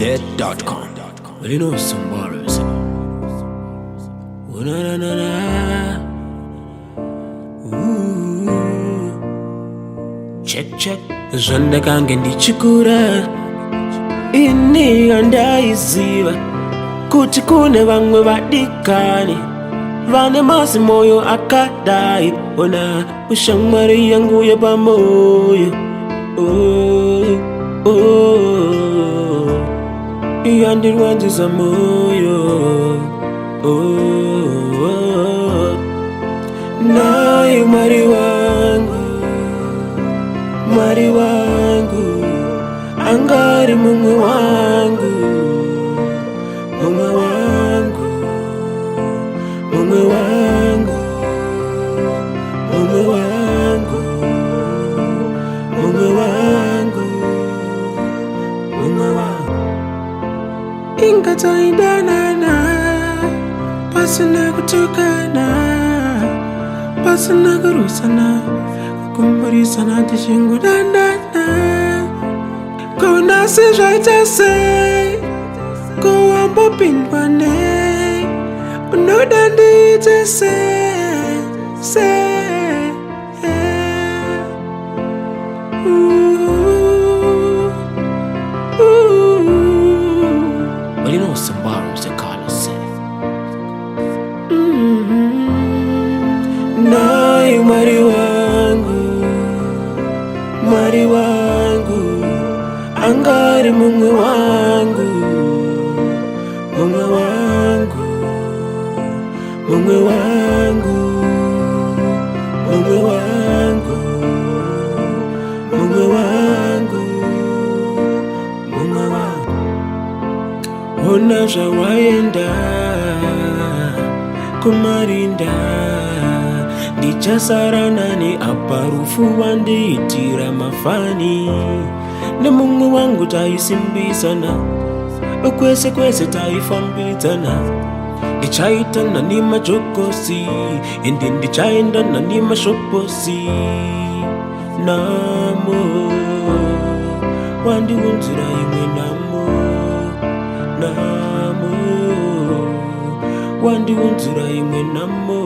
GetAZ.com. Well, you know some bars. Ooh, na na na na. Ooh. Check. Zanda kange ndichikura ini andaiziva kuti kune vamwe vadikani vane masi moyo akadai. Ona ushamwari yangu yepamoyo yandirwanziza moyo naye mwari wangu angari mumwe wangu ingataindanana pasina kutukana pasina kurusana kukumburisana tichingudandana kona sizvaitase kowambopindwane unodanditese Well, you know some bars they call us say. Naye mwari wangu angari mumwe wangu ona zvawaenda kumarinda ndichasara nani apa rufu wandiitira mafani nemumwe wangu taisimbisana kwese taifambidzana ndichaitana nemajokosi ende ndichaendana nemashoposi namo wandiunzira imwe namo wandiunzira imwe namo